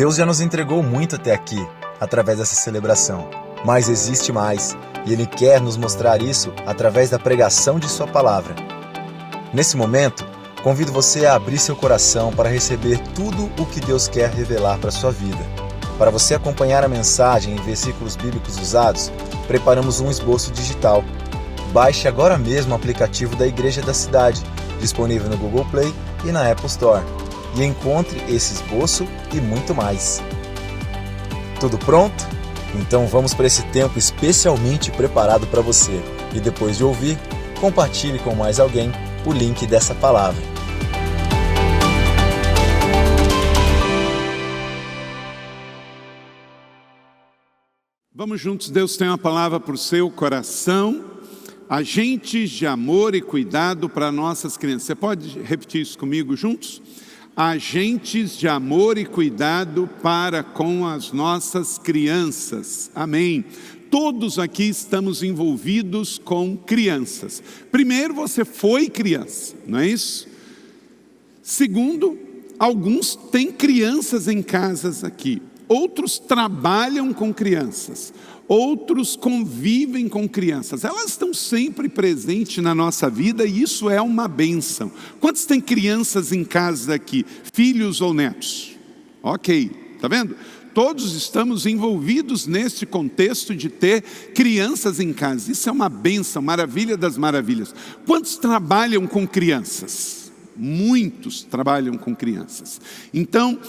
Deus já nos entregou muito até aqui, através dessa celebração. Mas existe mais, e Ele quer nos mostrar isso através da pregação de Sua palavra. Nesse momento, convido você a abrir seu coração para receber tudo o que Deus quer revelar para a sua vida. Para você acompanhar a mensagem e versículos bíblicos usados, preparamos um esboço digital. Baixe agora mesmo o aplicativo da Igreja da Cidade, disponível no Google Play e na Apple Store, e encontre esse esboço e muito mais. Tudo pronto? Então vamos para esse tempo especialmente preparado para você. E depois de ouvir, compartilhe com mais alguém o link dessa palavra. Vamos juntos, Deus tem uma palavra para o seu coração. Agentes de amor e cuidado para nossas crianças. Você pode repetir isso comigo juntos? Agentes de amor e cuidado para com as nossas crianças. Amém. Todos aqui estamos envolvidos com crianças. Primeiro, você foi criança, não é isso? Segundo, alguns têm crianças em casas aqui. Outros trabalham com crianças. Outros convivem com crianças. Elas estão sempre presentes na nossa vida e isso é uma bênção. Quantos têm crianças em casa aqui? Filhos ou netos? Ok, tá vendo? Todos estamos envolvidos nesse contexto de ter crianças em casa. Isso é uma bênção, maravilha das maravilhas. Quantos trabalham com crianças? Muitos trabalham com crianças. Então,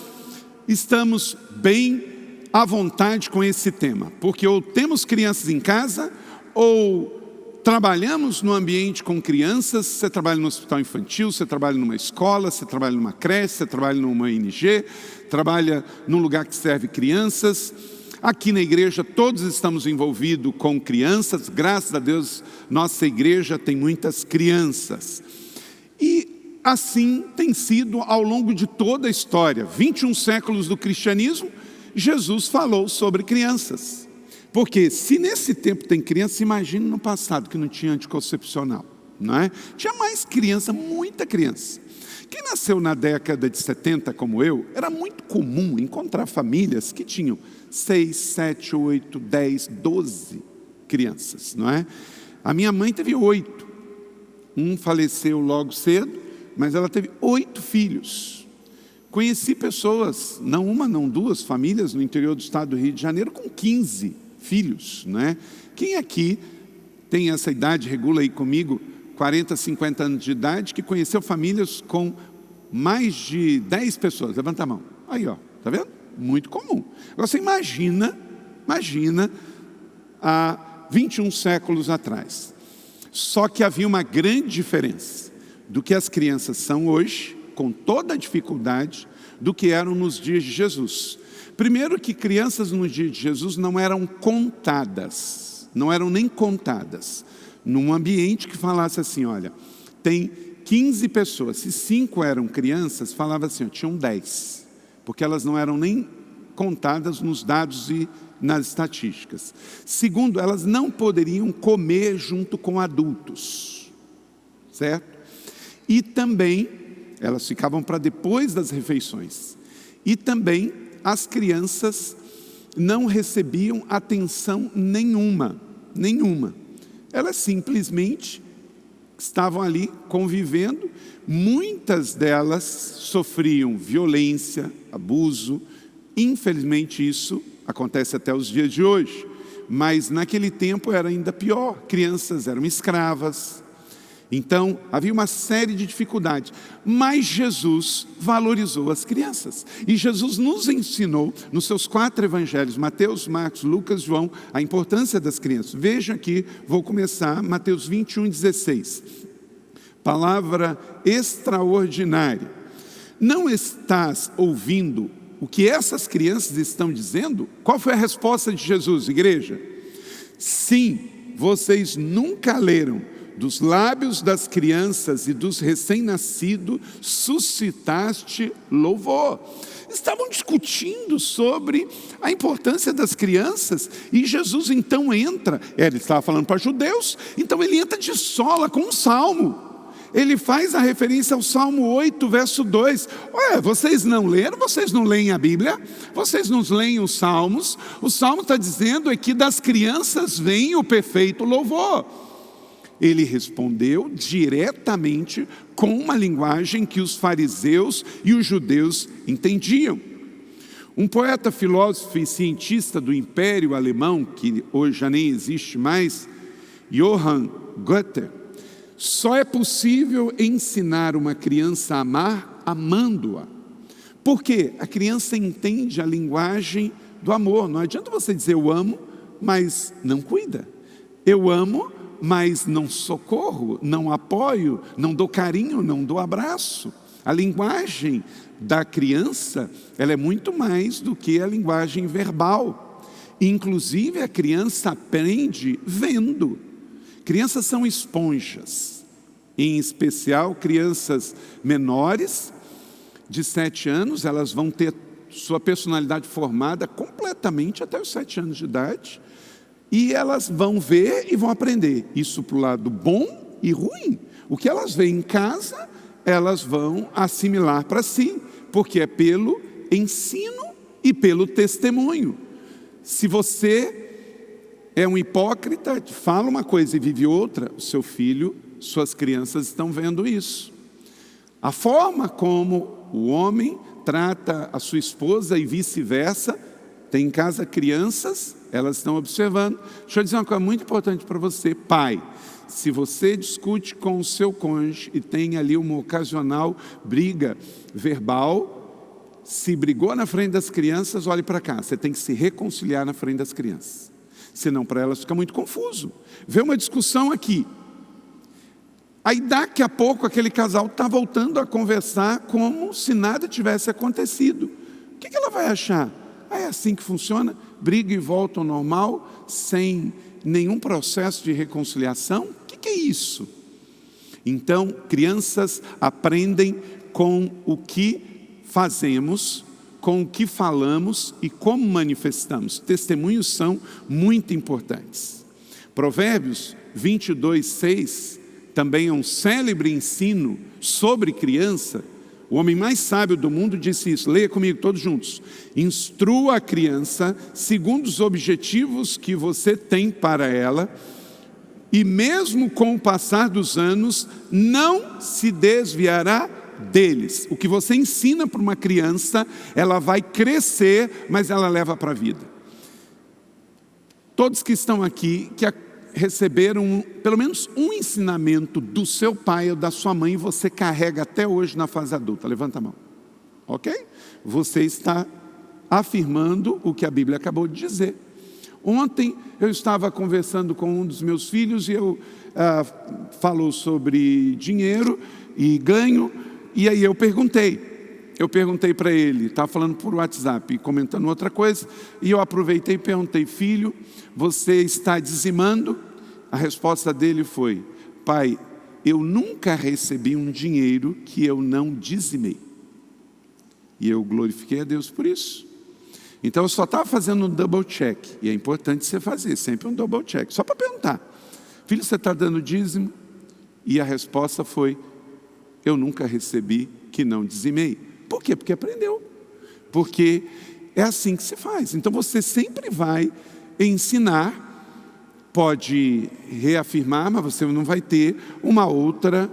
estamos bem à vontade com esse tema, porque ou temos crianças em casa, ou trabalhamos no ambiente com crianças. Você trabalha no hospital infantil, você trabalha numa escola, você trabalha numa creche, você trabalha numa ONG, trabalha num lugar que serve crianças. Aqui na igreja todos estamos envolvidos com crianças, graças a Deus nossa igreja tem muitas crianças. E assim tem sido ao longo de toda a história, 21 séculos do cristianismo. Jesus falou sobre crianças, porque se nesse tempo tem criança, imagine no passado que não tinha anticoncepcional, não é? Tinha mais criança, muita criança. Quem nasceu na década de 70 como eu, era muito comum encontrar famílias que tinham 6, 7, 8, 10, 12 crianças, não é? A minha mãe teve 8, um faleceu logo cedo, mas ela teve 8 filhos. Conheci pessoas, não uma, não duas, famílias no interior do estado do Rio de Janeiro com 15 filhos, né? Quem aqui tem essa idade, regula aí comigo, 40, 50 anos de idade, que conheceu famílias com mais de 10 pessoas? Levanta a mão. Aí, ó, tá vendo? Muito comum. Agora você imagina há 21 séculos atrás. Só que havia uma grande diferença do que as crianças são hoje, com toda a dificuldade, do que eram nos dias de Jesus. Primeiro que crianças nos dias de Jesus não eram contadas, não eram nem contadas, num ambiente que falasse assim, olha, tem 15 pessoas, se 5 eram crianças, falava assim, tinham 10, porque elas não eram nem contadas nos dados e nas estatísticas. Segundo, elas não poderiam comer junto com adultos, certo? E também elas ficavam para depois das refeições. E também as crianças não recebiam atenção nenhuma. Elas simplesmente estavam ali convivendo. Muitas delas sofriam violência, abuso. Infelizmente isso acontece até os dias de hoje. Mas naquele tempo era ainda pior. Crianças eram escravas. Então, havia uma série de dificuldades, mas Jesus valorizou as crianças. E Jesus nos ensinou, nos seus 4 evangelhos, Mateus, Marcos, Lucas, João, a importância das crianças. Veja aqui, vou começar, Mateus 21, 16. Palavra extraordinária. Não estás ouvindo o que essas crianças estão dizendo? Qual foi a resposta de Jesus, igreja? Sim, vocês nunca leram. Dos lábios das crianças e dos recém-nascidos suscitaste louvor. Estavam discutindo sobre a importância das crianças e Jesus então entra, ele estava falando para judeus, então ele entra de sola com um salmo. ele faz a referência ao Salmo 8, verso 2. Ué, vocês não leram? Vocês não leem a Bíblia? Vocês não leem os Salmos? O Salmo está dizendo é que das crianças vem o perfeito louvor. Ele respondeu diretamente com uma linguagem que os fariseus e os judeus entendiam. Um poeta, filósofo e cientista do Império Alemão, que hoje já nem existe mais, Johann Goethe, só é possível ensinar uma criança a amar amando-a. Por quê? A criança entende a linguagem do amor. Não adianta você dizer eu amo, mas não cuida. Eu amo, mas não socorro, não apoio, não dou carinho, não dou abraço. A linguagem da criança, ela é muito mais do que a linguagem verbal. Inclusive, a criança aprende vendo. Crianças são esponjas, em especial crianças menores, de 7 anos, elas vão ter sua personalidade formada completamente até os 7 anos de idade, e elas vão ver e vão aprender, isso para o lado bom e ruim. O que elas veem em casa, elas vão assimilar para si, porque é pelo ensino e pelo testemunho. Se você é um hipócrita, fala uma coisa e vive outra, o seu filho, suas crianças estão vendo isso. A forma como o homem trata a sua esposa e vice-versa, tem em casa crianças, elas estão observando. Deixa eu dizer uma coisa muito importante para você, pai. Se você discute com o seu cônjuge e tem ali uma ocasional briga verbal, se brigou na frente das crianças, olhe para cá, você tem que se reconciliar na frente das crianças. Senão para elas fica muito confuso. Vê uma discussão aqui. Aí daqui a pouco aquele casal está voltando a conversar como se nada tivesse acontecido. O que ela vai achar? É assim que funciona? Briga e volta ao normal, sem nenhum processo de reconciliação? O que é isso? Então, crianças aprendem com o que fazemos, com o que falamos e como manifestamos. Testemunhos são muito importantes. Provérbios 22, 6, também é um célebre ensino sobre criança. O homem mais sábio do mundo disse isso, leia comigo todos juntos. Instrua a criança segundo os objetivos que você tem para ela, e mesmo com o passar dos anos, não se desviará deles. O que você ensina para uma criança, ela vai crescer, mas ela leva para a vida. Todos que estão aqui, que receberam pelo menos um ensinamento do seu pai ou da sua mãe, você carrega até hoje na fase adulta. Levanta a mão. Ok? Você está afirmando o que a Bíblia acabou de dizer. Ontem eu estava conversando com um dos meus filhos e eu falou sobre dinheiro e ganho. E aí eu perguntei para ele, estava falando por WhatsApp, comentando outra coisa, e eu aproveitei e perguntei, filho, você está dizimando? A resposta dele foi, pai, eu nunca recebi um dinheiro que eu não dizimei. E eu glorifiquei a Deus por isso. Então eu só estava fazendo um double check, e é importante você fazer sempre um double check, só para perguntar, filho, você está dando dízimo? E a resposta foi, eu nunca recebi que não dizimei. Por quê? Porque aprendeu. Porque é assim que se faz. Então você sempre vai ensinar, pode reafirmar, mas você não vai ter uma outra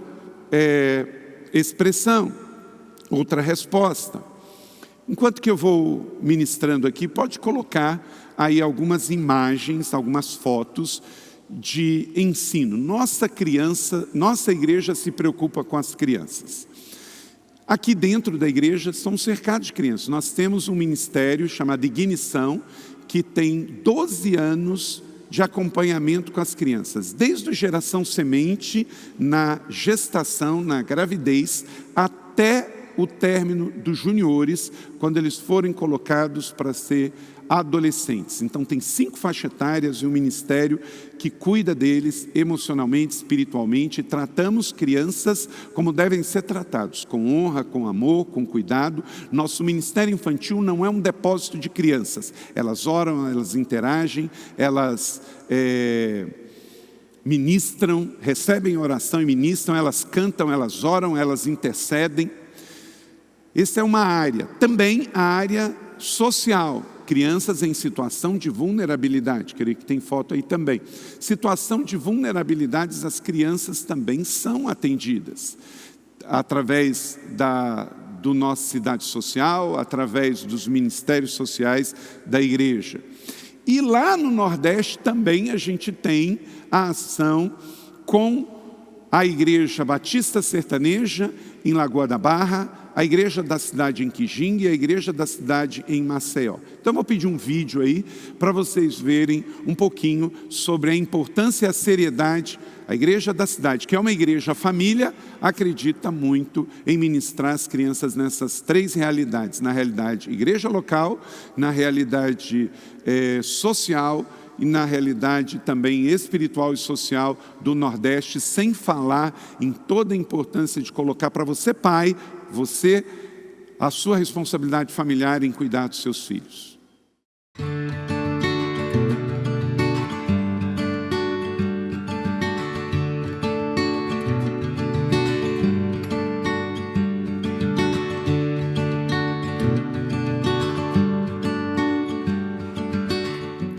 expressão, outra resposta. Enquanto que eu vou ministrando aqui, pode colocar aí algumas imagens, algumas fotos de ensino. Nossa igreja se preocupa com as crianças. Aqui dentro da igreja estamos cercados de crianças. Nós temos um ministério chamado Ignição, que tem 12 anos de acompanhamento com as crianças. Desde a geração semente, na gestação, na gravidez, até o término dos juniores, quando eles forem colocados para ser adolescentes. Então tem 5 faixas etárias e um ministério que cuida deles emocionalmente, espiritualmente, e tratamos crianças como devem ser tratados, com honra, com amor, com cuidado. Nosso ministério infantil não é um depósito de crianças, elas oram, elas interagem, elas ministram, recebem oração e ministram, elas cantam, elas oram, elas intercedem. Essa é uma área. Também a área social, crianças em situação de vulnerabilidade, creio que tem foto aí também. Situação de vulnerabilidades, as crianças também são atendidas através do nossa cidade social, através dos ministérios sociais da igreja. E lá no Nordeste também a gente tem a ação com a Igreja Batista Sertaneja em Lagoa da Barra, a Igreja da Cidade em Quijingue e a Igreja da Cidade em Maceió. Então eu vou pedir um vídeo aí para vocês verem um pouquinho sobre a importância e a seriedade. A Igreja da Cidade, que é uma igreja família, acredita muito em ministrar as crianças nessas três realidades. Na realidade igreja local, na realidade social e na realidade também espiritual e social do Nordeste, sem falar em toda a importância de colocar para você, pai, a sua responsabilidade familiar em cuidar dos seus filhos.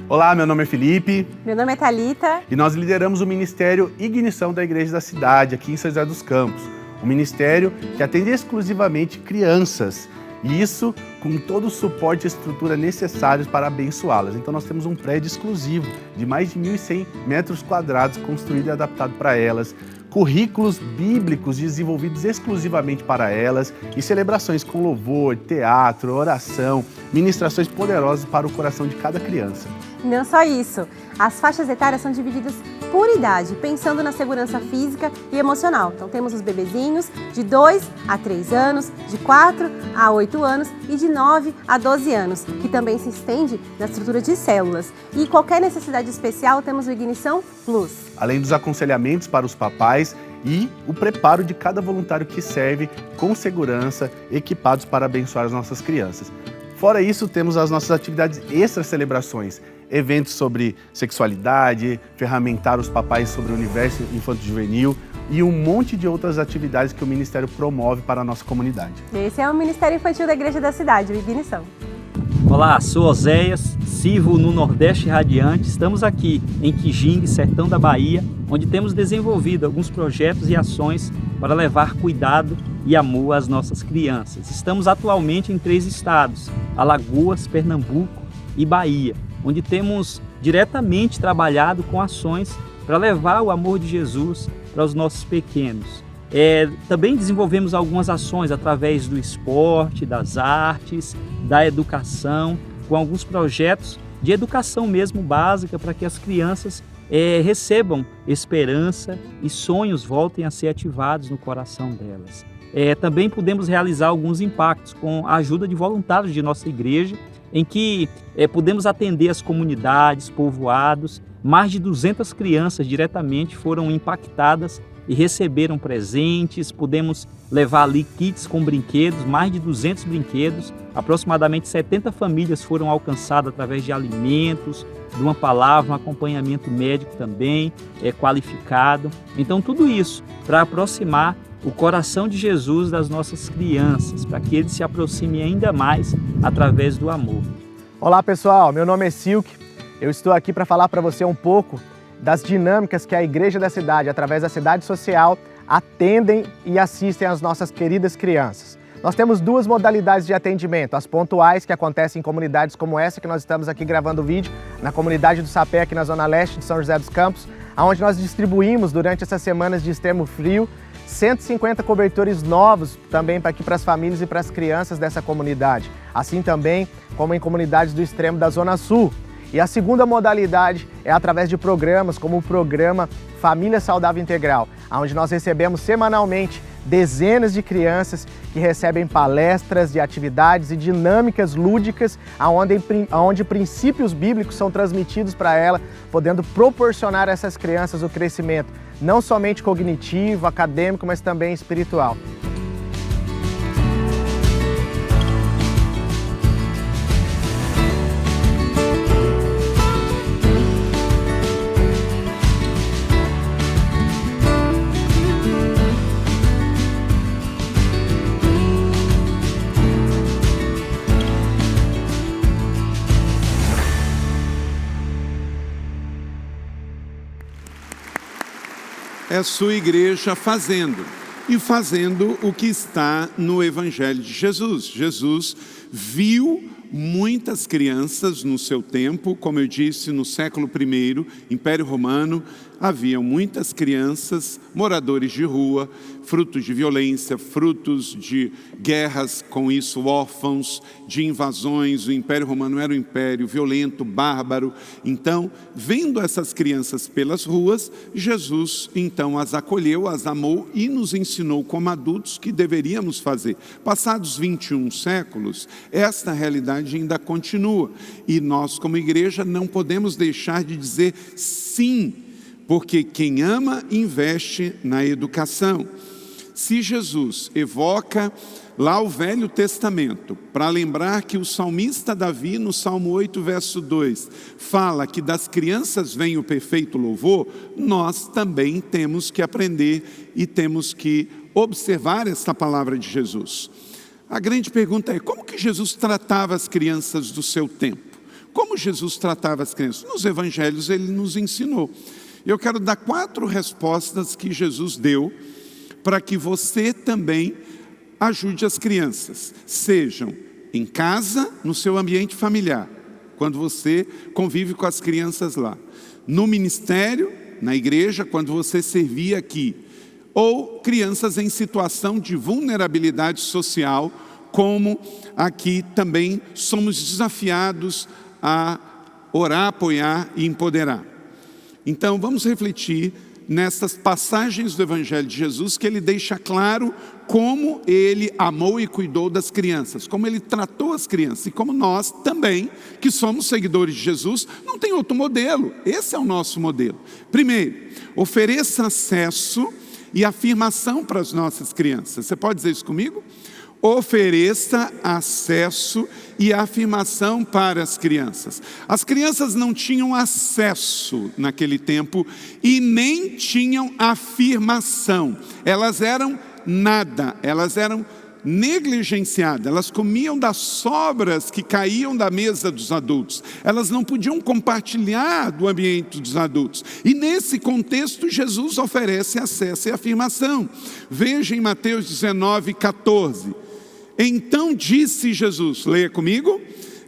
Olá, meu nome é Felipe. Meu nome é Thalita. E nós lideramos o Ministério Ignição da Igreja da Cidade, aqui em São José dos Campos. Um ministério que atende exclusivamente crianças. E isso com todo o suporte e estrutura necessários para abençoá-las. Então nós temos um prédio exclusivo de mais de 1.100 metros quadrados construído e adaptado para elas, currículos bíblicos desenvolvidos exclusivamente para elas e celebrações com louvor, teatro, oração, ministrações poderosas para o coração de cada criança. Não só isso, as faixas etárias são divididas por idade, pensando na segurança física e emocional. Então temos os bebezinhos de 2 a 3 anos, de 4 a 8 anos e de 9 a 12 anos, que também se estende na estrutura de células. E qualquer necessidade especial, temos o Ignição Plus. Além dos aconselhamentos para os papais e o preparo de cada voluntário que serve com segurança, equipados para abençoar as nossas crianças. Fora isso, temos as nossas atividades extra-celebrações, eventos sobre sexualidade, ferramentar os papais sobre o universo infanto-juvenil e um monte de outras atividades que o Ministério promove para a nossa comunidade. Esse é o Ministério Infantil da Igreja da Cidade, o Ignição. Olá, sou Oséias, sirvo no Nordeste Radiante. Estamos aqui em Quijingue, sertão da Bahia, onde temos desenvolvido alguns projetos e ações para levar cuidado e amor às nossas crianças. Estamos atualmente em 3 estados, Alagoas, Pernambuco e Bahia, onde temos diretamente trabalhado com ações para levar o amor de Jesus para os nossos pequenos. Também desenvolvemos algumas ações através do esporte, das artes, da educação, com alguns projetos de educação mesmo básica para que as crianças recebam esperança e sonhos voltem a ser ativados no coração delas. Também podemos realizar alguns impactos com a ajuda de voluntários de nossa igreja, em que podemos atender as comunidades, povoados. Mais de 200 crianças diretamente foram impactadas e receberam presentes. Podemos levar ali kits com brinquedos, mais de 200 brinquedos. Aproximadamente 70 famílias foram alcançadas através de alimentos, de uma palavra, um acompanhamento médico também qualificado. Então tudo isso para aproximar o coração de Jesus das nossas crianças, para que eles se aproximem ainda mais através do amor. Olá pessoal, meu nome é Silk. Eu estou aqui para falar para você um pouco das dinâmicas que a Igreja da Cidade, através da Cidade Social, atendem e assistem às nossas queridas crianças. Nós temos 2 modalidades de atendimento, as pontuais, que acontecem em comunidades como essa que nós estamos aqui gravando o vídeo, na comunidade do Sapé, aqui na Zona Leste de São José dos Campos, onde nós distribuímos durante essas semanas de extremo frio 150 cobertores novos também aqui para as famílias e para as crianças dessa comunidade, assim também como em comunidades do extremo da Zona Sul. E a segunda modalidade é através de programas como o programa Família Saudável Integral, onde nós recebemos semanalmente dezenas de crianças que recebem palestras de atividades e dinâmicas lúdicas, onde princípios bíblicos são transmitidos para ela, podendo proporcionar a essas crianças o crescimento, não somente cognitivo, acadêmico, mas também espiritual. é sua igreja fazendo. E fazendo o que está no Evangelho de Jesus. Jesus viu muitas crianças no seu tempo, como eu disse, no século I, Império Romano, haviam muitas crianças, moradores de rua, frutos de violência, frutos de guerras, com isso órfãos, de invasões. O Império Romano era um império violento, bárbaro. Então, vendo essas crianças pelas ruas, Jesus então as acolheu, as amou e nos ensinou como adultos que deveríamos fazer. Passados 21 séculos, esta realidade ainda continua. E nós, como igreja, não podemos deixar de dizer sim, porque quem ama, investe na educação. Se Jesus evoca lá o Velho Testamento, para lembrar que o salmista Davi, no Salmo 8, verso 2, fala que das crianças vem o perfeito louvor, nós também temos que aprender e temos que observar esta palavra de Jesus. A grande pergunta é, como que Jesus tratava as crianças do seu tempo? Como Jesus tratava as crianças? Nos evangelhos ele nos ensinou. Eu quero dar 4 respostas que Jesus deu para que você também ajude as crianças, sejam em casa, no seu ambiente familiar, quando você convive com as crianças lá, no ministério, na igreja, quando você servir aqui, ou crianças em situação de vulnerabilidade social, como aqui também somos desafiados a orar, apoiar e empoderar. Então vamos refletir nessas passagens do Evangelho de Jesus que ele deixa claro como ele amou e cuidou das crianças, como ele tratou as crianças e como nós também, que somos seguidores de Jesus, não tem outro modelo, esse é o nosso modelo. Primeiro, ofereça acesso e afirmação para as nossas crianças. Você pode dizer isso comigo? Ofereça acesso e afirmação para as crianças. As crianças não tinham acesso naquele tempo e nem tinham afirmação. Elas eram nada, elas eram negligenciadas, elas comiam das sobras que caíam da mesa dos adultos. Elas não podiam compartilhar do ambiente dos adultos. E nesse contexto, Jesus oferece acesso e afirmação. Veja em Mateus 19, 14. Então disse Jesus, leia comigo: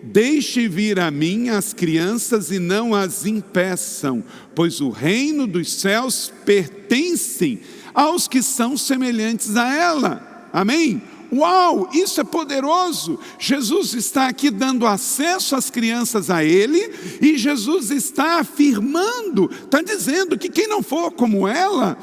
deixe vir a mim as crianças e não as impeçam, pois o reino dos céus pertence aos que são semelhantes a ela. Amém? Uau, isso é poderoso. Jesus está aqui dando acesso às crianças a ele, e Jesus está afirmando, está dizendo que quem não for como ela,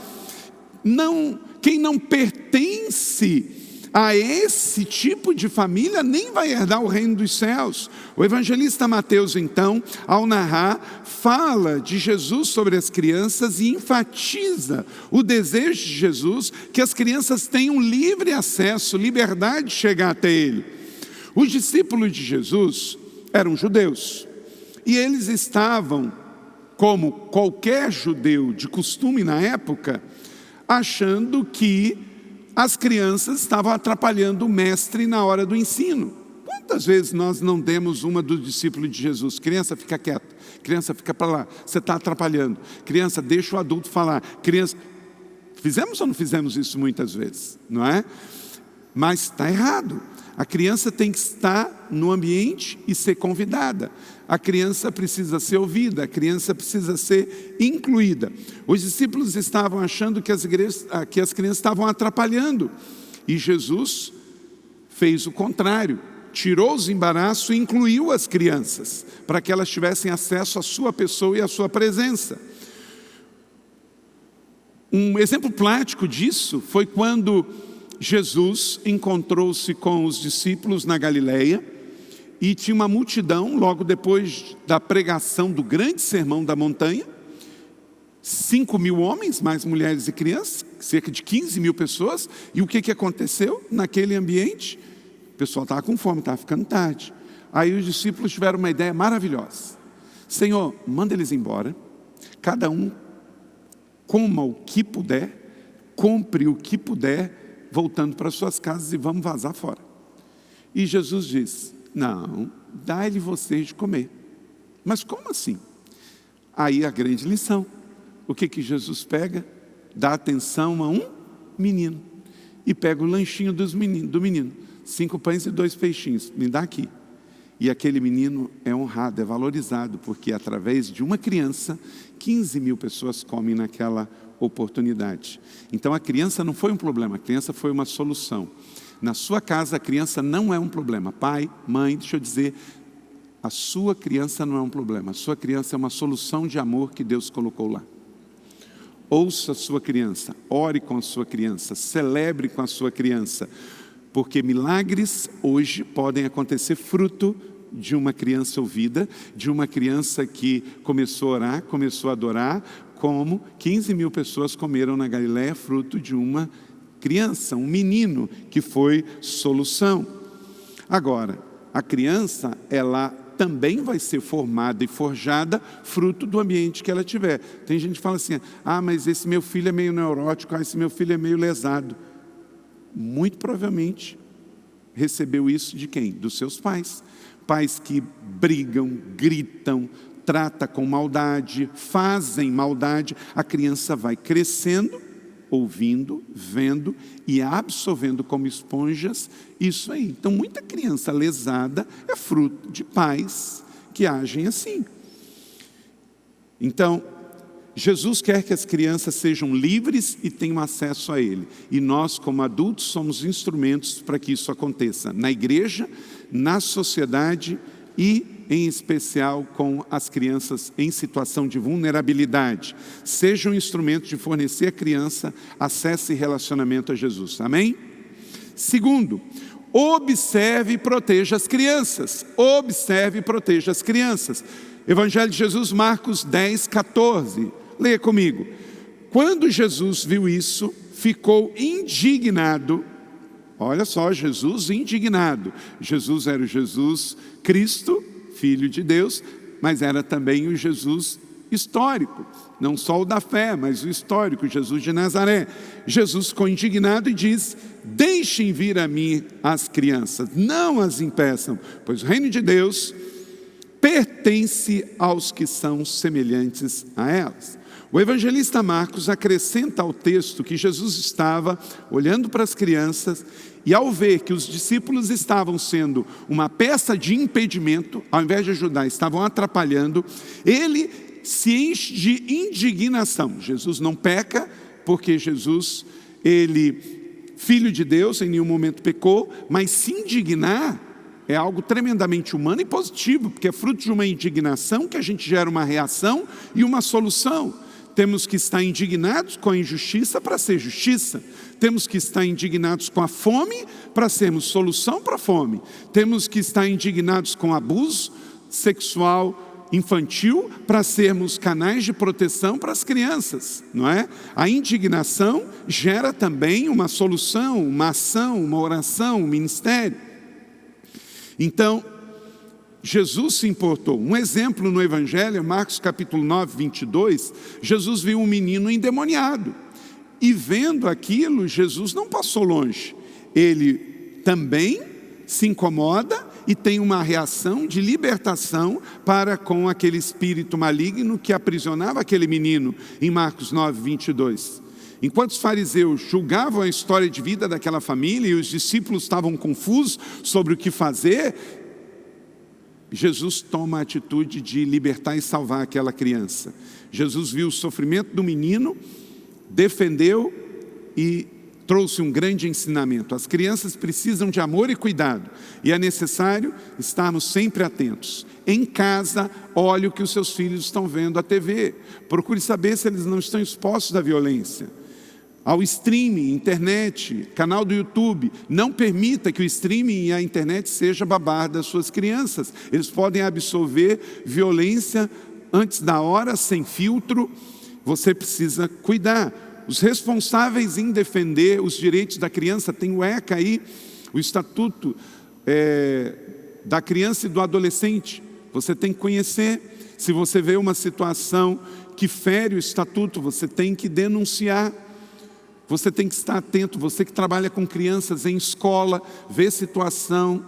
quem não pertence a esse tipo de família nem vai herdar o reino dos céus. O evangelista Mateus, então, ao narrar, fala de Jesus sobre as crianças e enfatiza o desejo de Jesus que as crianças tenham livre acesso, liberdade de chegar até ele. Os discípulos de Jesus eram judeus e eles estavam, como qualquer judeu de costume na época, achando que as crianças estavam atrapalhando o mestre na hora do ensino. Quantas vezes nós não demos uma dos discípulos de Jesus? Criança, fica quieta. Criança, fica para lá. Você está atrapalhando. Criança, deixa o adulto falar. Criança, fizemos ou não fizemos isso muitas vezes? Não é? Mas está errado. A criança tem que estar no ambiente e ser convidada. A criança precisa ser ouvida, a criança precisa ser incluída. Os discípulos estavam achando que as crianças estavam atrapalhando. E Jesus fez o contrário. Tirou os embaraços e incluiu as crianças, para que elas tivessem acesso à sua pessoa e à sua presença. Um exemplo prático disso foi quando Jesus encontrou-se com os discípulos na Galileia e tinha uma multidão logo depois da pregação do grande sermão da montanha, 5.000 homens, mais mulheres e crianças, cerca de 15.000 pessoas. E o que aconteceu naquele ambiente? O pessoal estava com fome, estava ficando tarde. Aí os discípulos tiveram uma ideia maravilhosa. Senhor, manda eles embora, cada um coma o que puder, compre o que puder, voltando para suas casas, e vamos vazar fora. E Jesus disse: não, dá-lhe vocês de comer. Mas como assim? Aí a grande lição. O que Jesus pega? dá atenção a um menino e pega o lanchinho do menino, 5 pães e 2 peixinhos, me dá aqui. E aquele menino é honrado, é valorizado, porque através de uma criança, 15 mil pessoas comem naquela oportunidade. Então a criança não foi um problema, a criança foi uma solução. Na sua casa a criança não é um problema. Pai, mãe, deixa eu dizer, a sua criança não é um problema, a sua criança é uma solução de amor que Deus colocou lá. Ouça a sua criança, ore com a sua criança, celebre com a sua criança, porque milagres hoje podem acontecer fruto de uma criança ouvida, de uma criança que começou a orar, começou a adorar, como 15 mil pessoas comeram na Galileia, fruto de uma criança, um menino que foi solução. Agora, a criança, ela também vai ser formada e forjada fruto do ambiente que ela tiver. Tem gente que fala assim, mas esse meu filho é meio neurótico, esse meu filho é meio lesado. Muito provavelmente recebeu isso de quem? Dos seus pais. Pais que brigam, gritam, tratam com maldade, fazem maldade. A criança vai crescendo, ouvindo, vendo e absorvendo como esponjas isso aí. Então muita criança lesada é fruto de pais que agem assim. Então Jesus quer que as crianças sejam livres e tenham acesso a Ele. E nós, como adultos, somos instrumentos para que isso aconteça. Na igreja, na sociedade e, em especial, com as crianças em situação de vulnerabilidade. Seja um instrumento de fornecer à criança acesso e relacionamento a Jesus. Amém? Segundo, observe e proteja as crianças. Observe e proteja as crianças. Evangelho de Jesus, Marcos 10, 14. Leia comigo. Quando Jesus viu isso, ficou indignado. Olha só, Jesus indignado. Jesus era o Jesus Cristo, Filho de Deus, mas era também o Jesus histórico. Não só o da fé, mas o histórico, Jesus de Nazaré. Jesus ficou indignado e diz, deixem vir a mim as crianças, não as impeçam, pois o reino de Deus pertence aos que são semelhantes a elas. O evangelista Marcos acrescenta ao texto que Jesus estava olhando para as crianças e ao ver que os discípulos estavam sendo uma peça de impedimento, ao invés de ajudar, estavam atrapalhando, ele se enche de indignação. Jesus não peca, porque Jesus, ele, Filho de Deus, em nenhum momento pecou, mas se indignar é algo tremendamente humano e positivo, porque é fruto de uma indignação que a gente gera uma reação e uma solução. Temos que estar indignados com a injustiça para ser justiça. Temos que estar indignados com a fome para sermos solução para a fome. Temos que estar indignados com o abuso sexual infantil para sermos canais de proteção para as crianças, não é? A indignação gera também uma solução, uma ação, uma oração, um ministério. Então, Jesus se importou. Um exemplo no Evangelho, Marcos capítulo 9, 22, Jesus viu um menino endemoniado. E vendo aquilo, Jesus não passou longe. Ele também se incomoda e tem uma reação de libertação para com aquele espírito maligno que aprisionava aquele menino, em Marcos 9, 22. Enquanto os fariseus julgavam a história de vida daquela família e os discípulos estavam confusos sobre o que fazer, Jesus toma a atitude de libertar e salvar aquela criança. Jesus viu o sofrimento do menino, defendeu e trouxe um grande ensinamento. As crianças precisam de amor e cuidado, e é necessário estarmos sempre atentos. Em casa, olhe o que os seus filhos estão vendo à TV. Procure saber se eles não estão expostos à violência. Ao streaming, internet, canal do YouTube. Não permita que o streaming e a internet seja babá das suas crianças. Eles podem absorver violência antes da hora, sem filtro. Você precisa cuidar. Os responsáveis em defender os direitos da criança, tem o ECA aí, o Estatuto da Criança e do Adolescente. Você tem que conhecer. Se você vê uma situação que fere o Estatuto, você tem que denunciar. Você tem que estar atento, você que trabalha com crianças em escola, vê situação,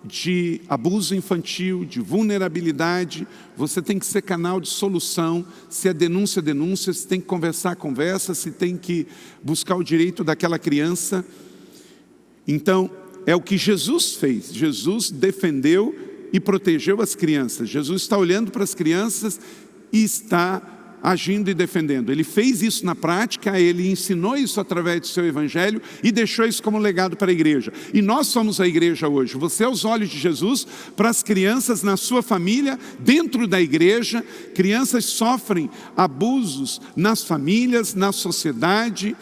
de abuso infantil, de vulnerabilidade, você tem que ser canal de solução. Se é denúncia, denúncia, se tem que conversar, conversa, se tem que buscar o direito daquela criança. Então, é o que Jesus fez. Jesus defendeu e protegeu as crianças. Jesus está olhando para as crianças e está agindo e defendendo. Ele fez isso na prática, ele ensinou isso através do seu evangelho e deixou isso como legado para a igreja. E nós somos a igreja hoje. Você é os olhos de Jesus para as crianças na sua família, dentro da igreja. Crianças sofrem abusos nas famílias, na sociedade,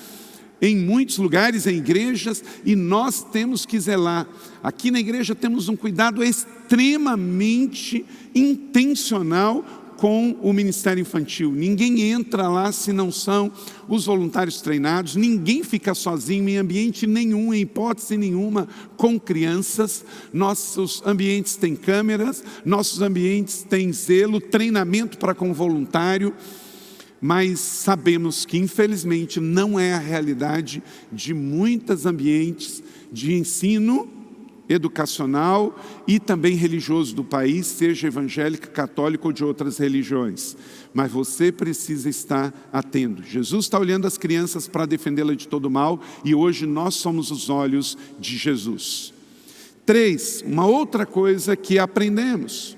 em muitos lugares, em igrejas, e nós temos que zelar. Aqui na igreja temos um cuidado extremamente intencional com o ministério infantil. Ninguém entra lá se não são os voluntários treinados, ninguém fica sozinho em ambiente nenhum, em hipótese nenhuma, com crianças. Nossos ambientes têm câmeras, nossos ambientes têm zelo, treinamento para com voluntário, mas sabemos que infelizmente não é a realidade de muitos ambientes de ensino educacional e também religioso do país, seja evangélica, católica ou de outras religiões. Mas você precisa estar atento. Jesus está olhando as crianças para defendê-la de todo mal, e hoje nós somos os olhos de Jesus. 3, uma outra coisa que aprendemos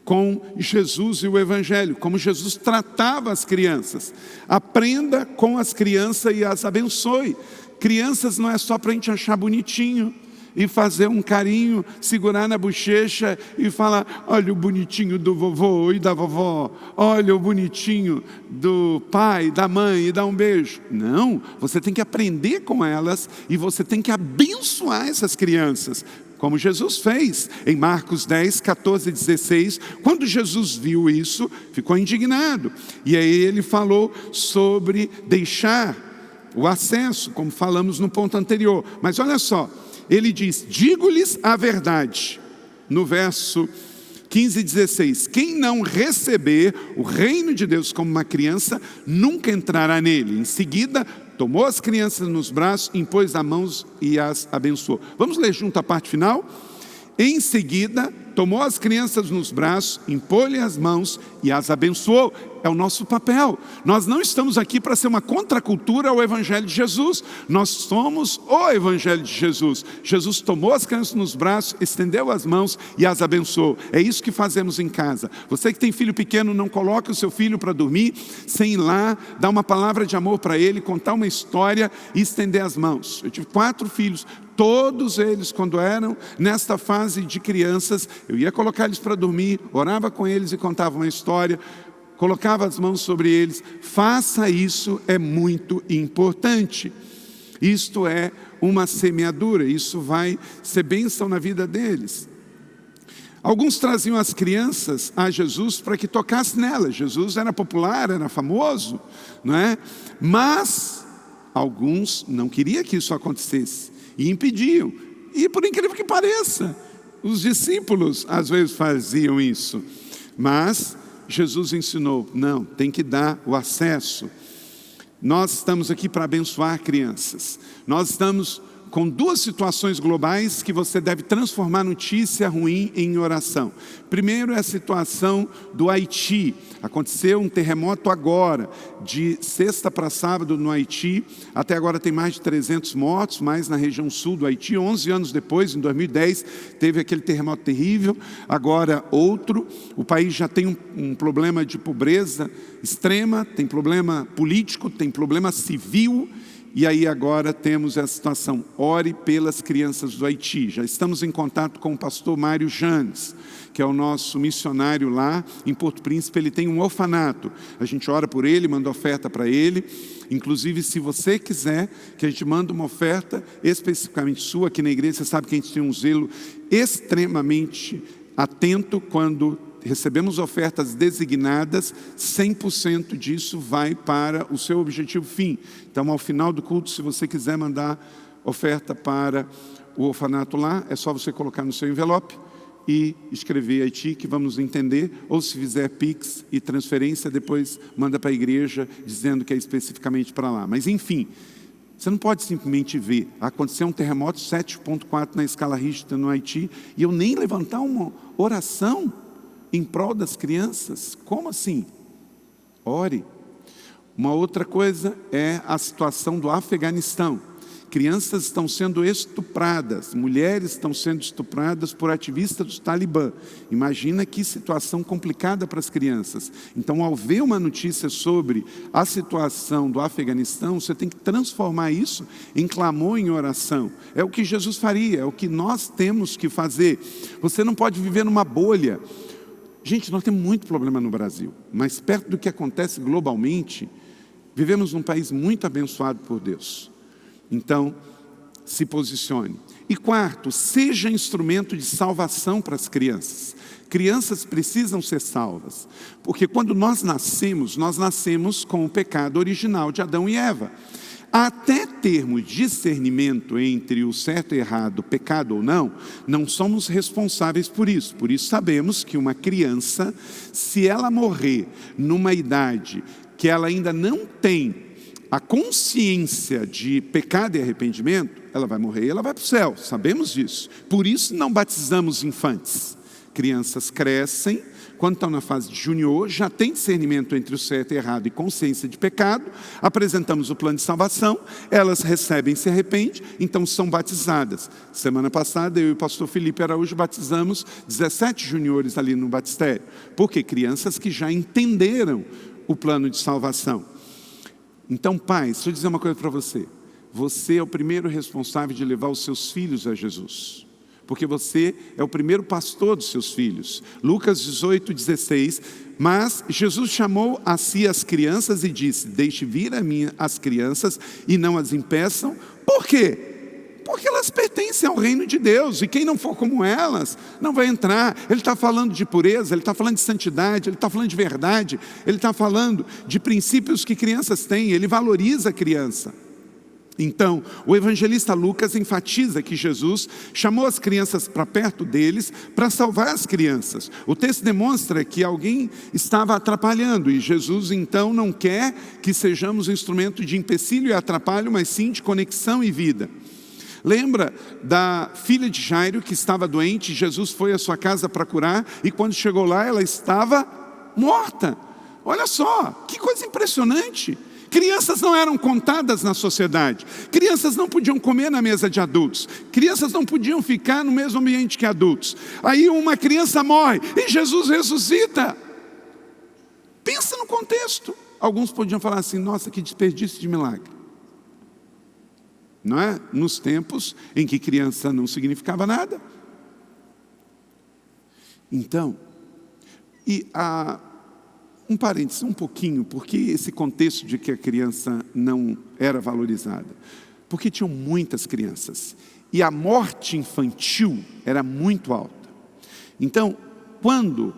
com Jesus e o evangelho, como Jesus tratava as crianças. Aprenda com as crianças e as abençoe. Crianças não é só para a gente achar bonitinho e fazer um carinho, segurar na bochecha e falar: olha o bonitinho do vovô e da vovó, olha o bonitinho do pai, da mãe, e dar um beijo. Não, você tem que aprender com elas e você tem que abençoar essas crianças, como Jesus fez em Marcos 10, 14 e 16. Quando Jesus viu isso, ficou indignado, e aí ele falou sobre deixar o acesso, como falamos no ponto anterior. Mas olha só, ele diz: digo-lhes a verdade, no verso 15 e 16, quem não receber o reino de Deus como uma criança, nunca entrará nele. Em seguida, tomou as crianças nos braços, impôs as mãos e as abençoou. Vamos ler junto a parte final? Em seguida, tomou as crianças nos braços, impôs-lhe as mãos e as abençoou. É o nosso papel. Nós não estamos aqui para ser uma contracultura ao evangelho de Jesus. Nós somos o evangelho de Jesus. Jesus tomou as crianças nos braços, estendeu as mãos e as abençoou. É isso que fazemos em casa. Você que tem filho pequeno, não coloque o seu filho para dormir sem ir lá, dar uma palavra de amor para ele, contar uma história e estender as mãos. Eu tive 4 filhos. Todos eles, quando eram nesta fase de crianças, eu ia colocar eles para dormir, orava com eles e contava uma história, colocava as mãos sobre eles. Faça isso, é muito importante. Isto é uma semeadura, isso vai ser bênção na vida deles. Alguns traziam as crianças a Jesus para que tocasse nelas. Jesus era popular, era famoso, não é? Mas alguns não queriam que isso acontecesse e impediam. E por incrível que pareça, os discípulos às vezes faziam isso. Mas Jesus ensinou: não, tem que dar o acesso. Nós estamos aqui para abençoar crianças. Nós estamos com 2 situações globais que você deve transformar notícia ruim em oração. Primeiro é a situação do Haiti. Aconteceu um terremoto agora, de sexta para sábado no Haiti. Até agora tem mais de 300 mortos, mais na região sul do Haiti. 11 anos depois, em 2010, teve aquele terremoto terrível. Agora outro. O país já tem um problema de pobreza extrema, tem problema político, tem problema civil. E aí agora temos essa situação. Ore pelas crianças do Haiti. Já estamos em contato com o pastor Mário Janes, que é o nosso missionário lá em Porto Príncipe. Ele tem um orfanato. A gente ora por ele, manda oferta para ele. Inclusive, se você quiser que a gente mande uma oferta especificamente sua aqui na igreja, você sabe que a gente tem um zelo extremamente atento quando recebemos ofertas designadas, 100% disso vai para o seu objetivo fim. Então, ao final do culto, se você quiser mandar oferta para o orfanato lá, é só você colocar no seu envelope e escrever Haiti, que vamos entender, ou se fizer Pix e transferência, depois manda para a igreja dizendo que é especificamente para lá. Mas enfim, Você não pode simplesmente ver. Aconteceu um terremoto 7,4 na escala Richter no Haiti e eu nem levantar uma oração em prol das crianças. Como assim? Ore. Uma outra coisa é a situação do Afeganistão. Crianças estão sendo estupradas, mulheres estão sendo estupradas por ativistas do Talibã. Imagina que situação complicada para as crianças. Então, ao ver uma notícia sobre a situação do Afeganistão, você tem que transformar isso em clamor, em oração. É o que Jesus faria, é o que nós temos que fazer. Você não pode viver numa bolha. Gente, nós temos muito problema no Brasil, mas perto do que acontece globalmente, vivemos num país muito abençoado por Deus. Então, se posicione. E quarto, seja instrumento de salvação para as crianças. Crianças precisam ser salvas, porque quando nós nascemos com o pecado original de Adão e Eva. Até termos discernimento entre o certo e errado, pecado ou não, não somos responsáveis por isso. Por isso sabemos que uma criança, se ela morrer numa idade que ela ainda não tem a consciência de pecado e arrependimento, ela vai morrer e ela vai para o céu, sabemos disso. Por isso não batizamos infantes. Crianças crescem, quando estão na fase de junior, já tem discernimento entre o certo e errado e consciência de pecado, apresentamos o plano de salvação, elas recebem e se arrependem, então são batizadas. Semana passada eu e o pastor Felipe Araújo batizamos 17 juniores ali no batistério, porque crianças que já entenderam o plano de salvação. Então, pais, deixa eu dizer uma coisa para você. Você é o primeiro responsável de levar os seus filhos a Jesus. Porque você é o primeiro pastor dos seus filhos. Lucas 18:16. Mas Jesus chamou a si as crianças e disse: deixe vir a mim as crianças e não as impeçam. Por quê? Porque elas pertencem ao reino de Deus, e quem não for como elas, não vai entrar. Ele está falando de pureza, ele está falando de santidade, ele está falando de verdade, ele está falando de princípios que crianças têm, ele valoriza a criança. Então, o evangelista Lucas enfatiza que Jesus chamou as crianças para perto deles para salvar as crianças. O texto demonstra que alguém estava atrapalhando, e Jesus então não quer que sejamos um instrumento de empecilho e atrapalho, mas sim de conexão e vida. Lembra da filha de Jairo que estava doente? Jesus foi à sua casa para curar, e quando chegou lá ela estava morta. Olha só, que coisa impressionante. Crianças não eram contadas na sociedade. Crianças não podiam comer na mesa de adultos. Crianças não podiam ficar no mesmo ambiente que adultos. Aí uma criança morre e Jesus ressuscita. Pensa no contexto. Alguns podiam falar assim: nossa, que desperdício de milagre. Não é? Nos tempos em que criança não significava nada. Então, um parênteses, um pouquinho, porque esse contexto de que a criança não era valorizada? Porque tinham muitas crianças, e a morte infantil era muito alta. Então, quando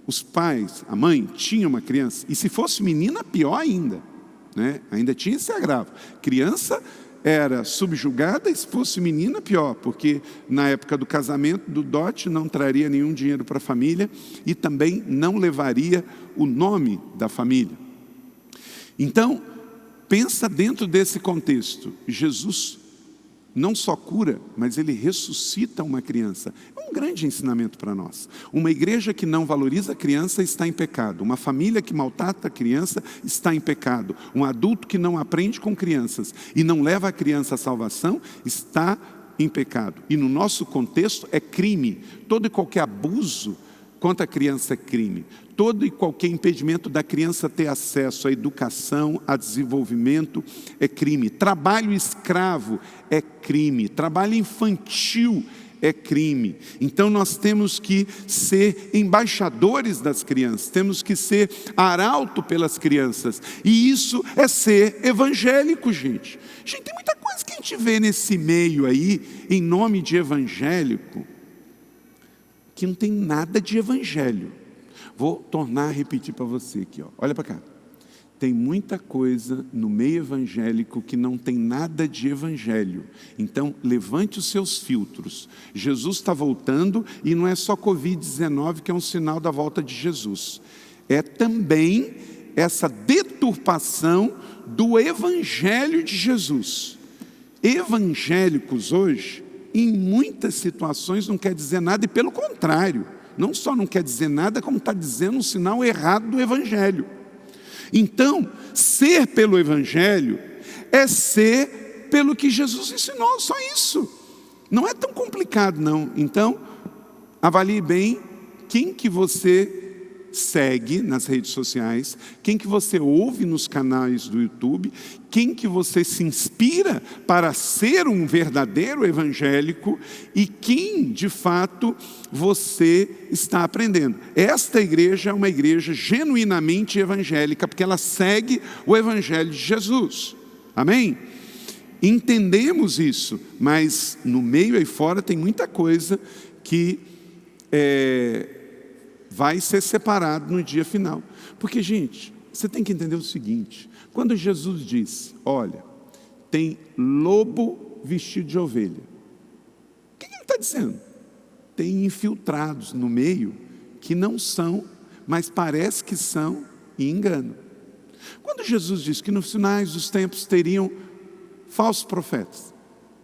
os pais, a mãe, tinha uma criança, e se fosse menina, pior ainda, né? Ainda tinha esse agravo. Criança era subjugada, e se fosse menina, pior, porque na época do casamento, do dote, não traria nenhum dinheiro para a família e também não levaria o nome da família. Então, pensa dentro desse contexto. Jesus não só cura, mas ele ressuscita uma criança. É um grande ensinamento para nós. Uma igreja que não valoriza a criança está em pecado. Uma família que maltrata a criança está em pecado. Um adulto que não aprende com crianças e não leva a criança à salvação está em pecado. E no nosso contexto é crime. Todo e qualquer abuso contra a criança é crime. Todo e qualquer impedimento da criança ter acesso à educação, a desenvolvimento, é crime. Trabalho escravo é crime. Trabalho infantil é crime. Então nós temos que ser embaixadores das crianças, temos que ser arauto pelas crianças. E isso é ser evangélico, gente. Gente, tem muita coisa que a gente vê nesse meio aí, em nome de evangélico, que não tem nada de evangelho. Vou tornar a repetir para você aqui, ó. Olha para cá. Tem muita coisa no meio evangélico que não tem nada de evangelho. Então, levante os seus filtros. Jesus está voltando, e não é só Covid-19 que é um sinal da volta de Jesus. É também essa deturpação do Evangelho de Jesus. Evangélicos hoje, em muitas situações, não quer dizer nada, e pelo contrário, não só não quer dizer nada, como está dizendo um sinal errado do Evangelho. Então, ser pelo Evangelho é ser pelo que Jesus ensinou, só isso. Não é tão complicado, não. Então, avalie bem quem que você segue nas redes sociais, quem que você ouve nos canais do YouTube, quem que você se inspira para ser um verdadeiro evangélico e quem, de fato, você está aprendendo. Esta igreja é uma igreja genuinamente evangélica, porque ela segue o Evangelho de Jesus. Amém? Entendemos isso, mas no meio aí fora tem muita coisa que vai ser separado no dia final. Porque, gente, você tem que entender o seguinte: quando Jesus disse, olha, tem lobo vestido de ovelha, o que ele está dizendo? Tem infiltrados no meio que não são, mas parece que são, e enganam. Quando Jesus disse que nos finais dos tempos teriam falsos profetas,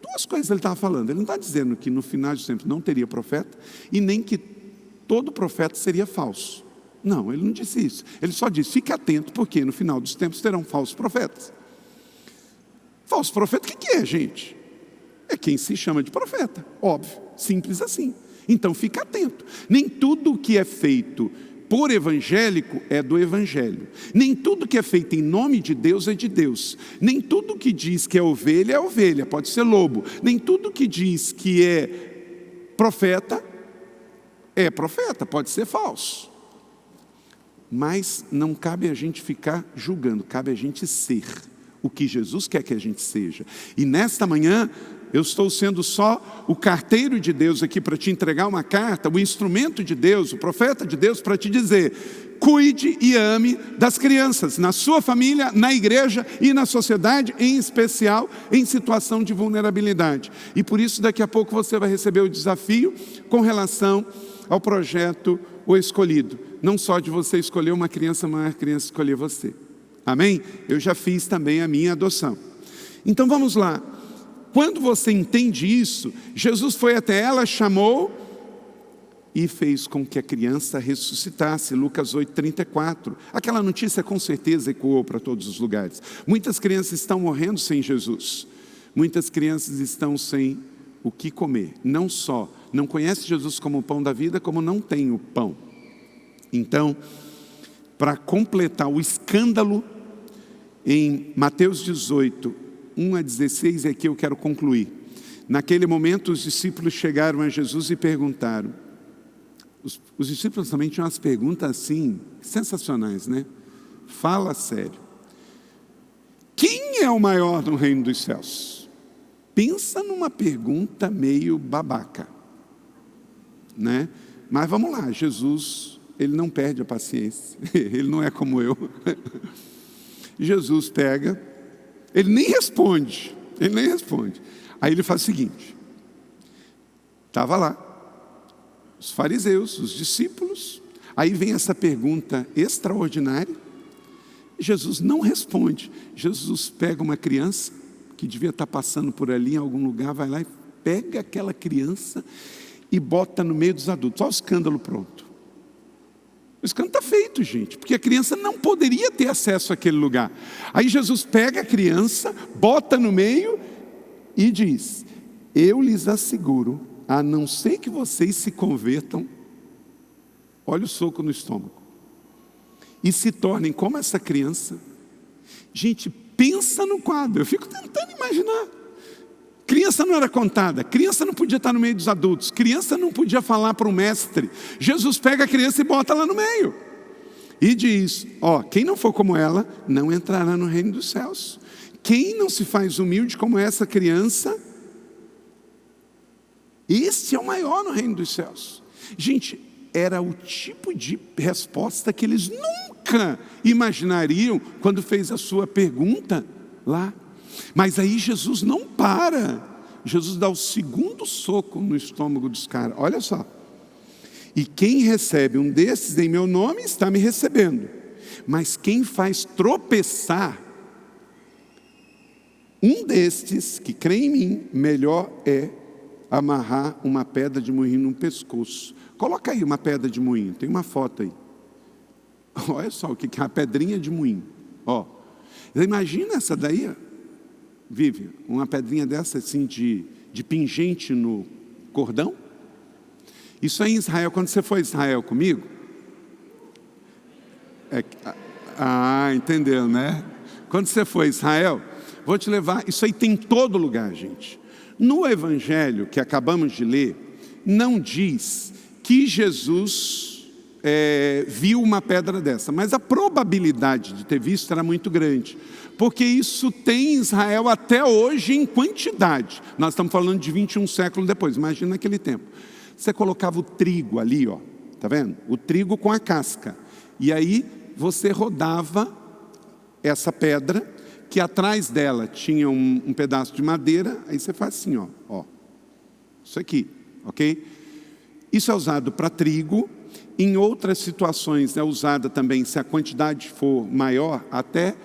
duas coisas ele estava falando. Ele não está dizendo que no final dos tempos não teria profeta, e nem que todo profeta seria falso. Não, ele não disse isso. Ele só disse, fique atento, porque no final dos tempos terão falsos profetas. Falso profeta, o que é, gente? É quem se chama de profeta, óbvio, simples assim. Então fique atento. Nem tudo que é feito por evangélico é do Evangelho. Nem tudo que é feito em nome de Deus é de Deus. Nem tudo que diz que é ovelha, pode ser lobo. Nem tudo que diz que é profeta, pode ser falso. Mas não cabe a gente ficar julgando, cabe a gente ser o que Jesus quer que a gente seja. E nesta manhã, eu estou sendo só o carteiro de Deus aqui para te entregar uma carta, o instrumento de Deus, o profeta de Deus, para te dizer, cuide e ame das crianças, na sua família, na igreja e na sociedade, em especial em situação de vulnerabilidade. E por isso daqui a pouco você vai receber o desafio com relação ao projeto O Escolhido. Não só de você escolher uma criança, mas a criança escolher você. Amém? Eu já fiz também a minha adoção. Então vamos lá. Quando você entende isso, Jesus foi até ela, chamou e fez com que a criança ressuscitasse. Lucas 8:34. Aquela notícia com certeza ecoou para todos os lugares. Muitas crianças estão morrendo sem Jesus. Muitas crianças estão sem o que comer. Não só não conhece Jesus como o pão da vida, como não tem o pão. Então, para completar o escândalo, em Mateus 18, 1-16, é que eu quero concluir. Naquele momento, os discípulos chegaram a Jesus e perguntaram. Os discípulos também tinham umas perguntas assim, sensacionais, né? Fala sério. Quem é o maior no reino dos céus? Pensa numa pergunta meio babaca, né? Mas vamos lá, Jesus, ele não perde a paciência, ele não é como eu. Jesus pega, ele nem responde. Aí ele faz o seguinte, estava lá, os fariseus, os discípulos, aí vem essa pergunta extraordinária, Jesus não responde. Jesus pega uma criança, que devia estar passando por ali em algum lugar, vai lá e pega aquela criança e bota no meio dos adultos. Olha o escândalo pronto. O escândalo está feito, gente, porque a criança não poderia ter acesso àquele lugar. Aí Jesus pega a criança, bota no meio e diz, eu lhes asseguro, a não ser que vocês se convertam, olha o soco no estômago, e se tornem como essa criança. Gente, pensa no quadro, eu fico tentando imaginar. Criança não era contada, criança não podia estar no meio dos adultos, criança não podia falar para o mestre. Jesus pega a criança e bota lá no meio. E diz, quem não for como ela, não entrará no reino dos céus. Quem não se faz humilde como essa criança, este é o maior no reino dos céus. Gente, era o tipo de resposta que eles nunca imaginariam quando fez a sua pergunta lá. Mas aí Jesus não para. Jesus dá o segundo soco no estômago dos caras. Olha só. E quem recebe um desses em meu nome está me recebendo. Mas quem faz tropeçar um destes que crê em mim, melhor é amarrar uma pedra de moinho no pescoço. Coloca aí uma pedra de moinho, tem uma foto aí. Olha só o que é uma pedrinha de moinho. Ó, imagina essa daí, Vive, uma pedrinha dessa assim de pingente no cordão. Isso aí em Israel, quando você foi a Israel comigo, entendeu, né? Quando você foi a Israel, vou te levar, isso aí tem em todo lugar, gente. No Evangelho que acabamos de ler, não diz que Jesus viu uma pedra dessa, mas a probabilidade de ter visto era muito grande, porque isso tem em Israel até hoje em quantidade. Nós estamos falando de 21 séculos depois, imagina naquele tempo. Você colocava o trigo ali, ó, tá vendo? O trigo com a casca, e aí você rodava essa pedra, que atrás dela tinha um pedaço de madeira, aí você faz assim, ó, isso aqui, ok? Isso é usado para trigo. Em outras situações é usada também, se a quantidade for maior, até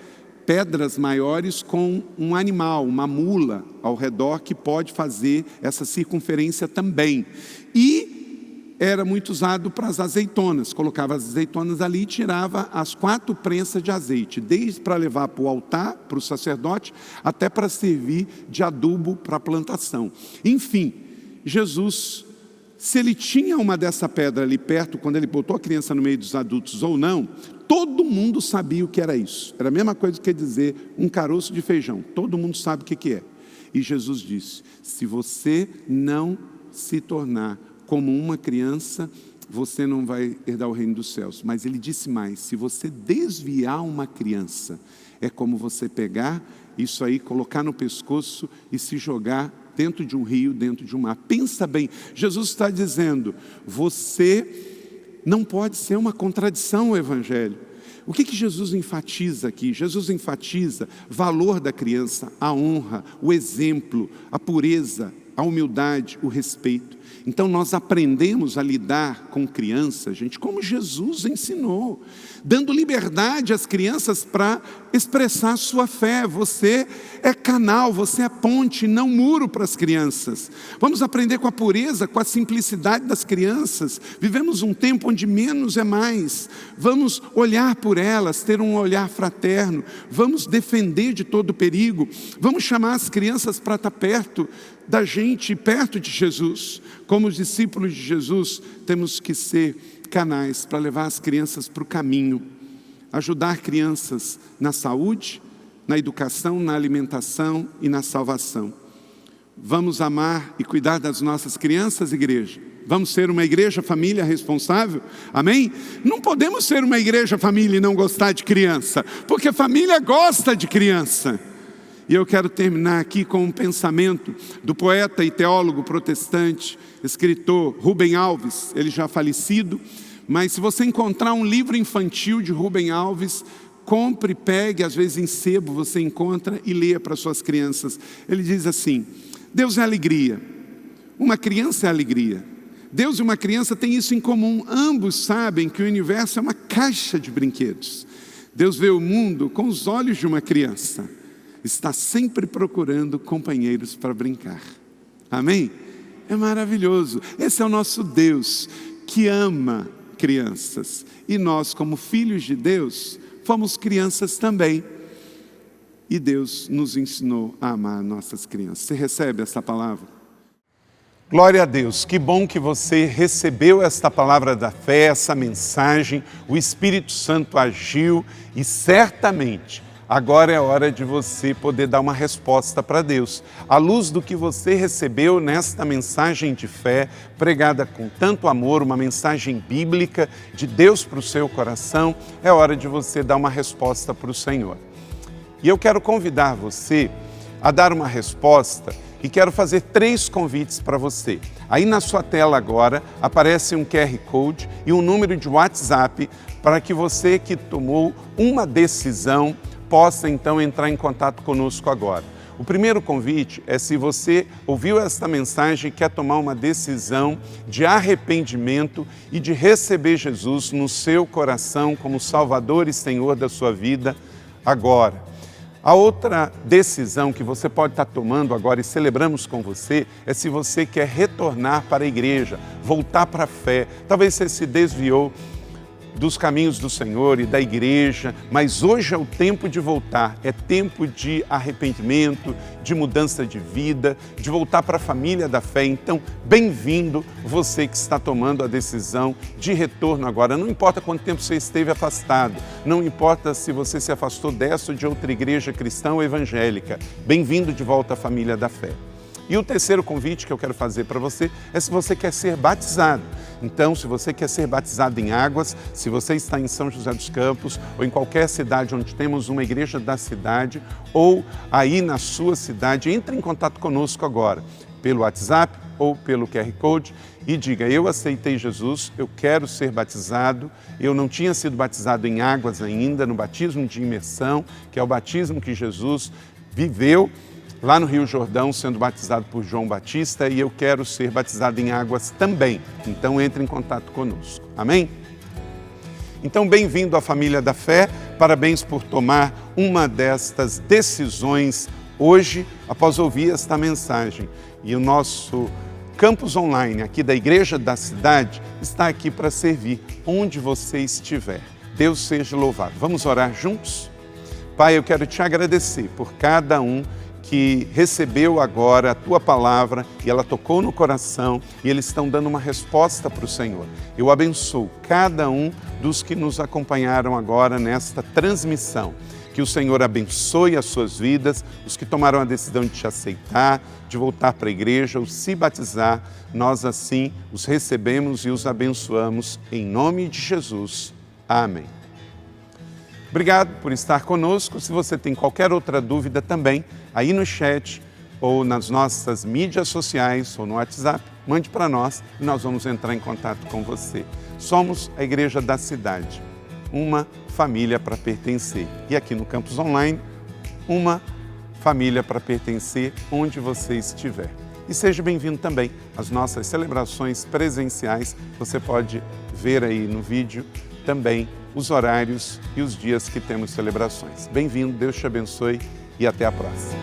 pedras maiores com um animal, uma mula ao redor, que pode fazer essa circunferência também. E era muito usado para as azeitonas, colocava as azeitonas ali e tirava as 4 prensas de azeite, desde para levar para o altar, para o sacerdote, até para servir de adubo para a plantação. Enfim, Jesus, se ele tinha uma dessa pedra ali perto, quando ele botou a criança no meio dos adultos ou não, todo mundo sabia o que era isso. Era a mesma coisa que dizer um caroço de feijão, todo mundo sabe o que é. E Jesus disse, se você não se tornar como uma criança, você não vai herdar o reino dos céus. Mas ele disse mais, se você desviar uma criança, é como você pegar isso aí, colocar no pescoço e se jogar dentro de um rio, dentro de um mar. Pensa bem, Jesus está dizendo, você não pode ser uma contradição ao Evangelho. O que Jesus enfatiza aqui? Jesus enfatiza o valor da criança, a honra, o exemplo, a pureza, a humildade, o respeito. Então nós aprendemos a lidar com crianças, gente, como Jesus ensinou, dando liberdade às crianças para expressar sua fé. Você é canal, você é ponte, não muro para as crianças. Vamos aprender com a pureza, com a simplicidade das crianças. Vivemos um tempo onde menos é mais. Vamos olhar por elas, ter um olhar fraterno. Vamos defender de todo perigo. Vamos chamar as crianças para estar perto da gente, perto de Jesus. Como os discípulos de Jesus, temos que ser canais para levar as crianças para o caminho, ajudar crianças na saúde, na educação, na alimentação e na salvação. Vamos amar e cuidar das nossas crianças, igreja? Vamos ser uma igreja família responsável? Amém? Não podemos ser uma igreja família e não gostar de criança, porque família gosta de criança. E eu quero terminar aqui com um pensamento do poeta e teólogo protestante, escritor Rubem Alves, ele já falecido, mas se você encontrar um livro infantil de Rubem Alves, compre, pegue, às vezes em sebo você encontra e leia para suas crianças. Ele diz assim, Deus é alegria, uma criança é alegria. Deus e uma criança têm isso em comum, ambos sabem que o universo é uma caixa de brinquedos. Deus vê o mundo com os olhos de uma criança, está sempre procurando companheiros para brincar. Amém? É maravilhoso. Esse é o nosso Deus que ama crianças. E nós, como filhos de Deus, fomos crianças também. E Deus nos ensinou a amar nossas crianças. Você recebe essa palavra? Glória a Deus, que bom que você recebeu esta palavra da fé, essa mensagem. O Espírito Santo agiu e certamente agora é hora de você poder dar uma resposta para Deus. À luz do que você recebeu nesta mensagem de fé, pregada com tanto amor, uma mensagem bíblica de Deus para o seu coração, é hora de você dar uma resposta para o Senhor. E eu quero convidar você a dar uma resposta e quero fazer 3 convites para você. Aí na sua tela agora aparece um QR Code e um número de WhatsApp para que você que tomou uma decisão possa então entrar em contato conosco agora. O primeiro convite é se você ouviu esta mensagem e quer tomar uma decisão de arrependimento e de receber Jesus no seu coração como Salvador e Senhor da sua vida agora. A outra decisão que você pode estar tomando agora e celebramos com você é se você quer retornar para a igreja, voltar para a fé. Talvez você se desviou dos caminhos do Senhor e da igreja, mas hoje é o tempo de voltar, é tempo de arrependimento, de mudança de vida, de voltar para a família da fé. Então, bem-vindo você que está tomando a decisão de retorno agora. Não importa quanto tempo você esteve afastado, não importa se você se afastou dessa ou de outra igreja cristã ou evangélica, bem-vindo de volta à família da fé. E o terceiro convite que eu quero fazer para você é se você quer ser batizado. Então, se você quer ser batizado em águas, se você está em São José dos Campos ou em qualquer cidade onde temos uma igreja da cidade ou aí na sua cidade, entre em contato conosco agora, pelo WhatsApp ou pelo QR Code e diga: eu aceitei Jesus, eu quero ser batizado, eu não tinha sido batizado em águas ainda, no batismo de imersão, que é o batismo que Jesus viveu lá no Rio Jordão, sendo batizado por João Batista, e eu quero ser batizado em águas também. Então, entre em contato conosco. Amém? Então, bem-vindo à família da fé. Parabéns por tomar uma destas decisões hoje, após ouvir esta mensagem. E o nosso campus online aqui da Igreja da Cidade está aqui para servir onde você estiver. Deus seja louvado. Vamos orar juntos? Pai, eu quero te agradecer por cada um que recebeu agora a Tua palavra e ela tocou no coração e eles estão dando uma resposta para o Senhor. Eu abençoo cada um dos que nos acompanharam agora nesta transmissão. Que o Senhor abençoe as suas vidas, os que tomaram a decisão de te aceitar, de voltar para a igreja ou se batizar, nós assim os recebemos e os abençoamos em nome de Jesus. Amém. Obrigado por estar conosco. Se você tem qualquer outra dúvida também, aí no chat ou nas nossas mídias sociais ou no WhatsApp, mande para nós e nós vamos entrar em contato com você. Somos a Igreja da Cidade, uma família para pertencer. E aqui no Campus Online, uma família para pertencer onde você estiver. E seja bem-vindo também às nossas celebrações presenciais. Você pode ver aí no vídeo também os horários e os dias que temos celebrações. Bem-vindo, Deus te abençoe e até a próxima.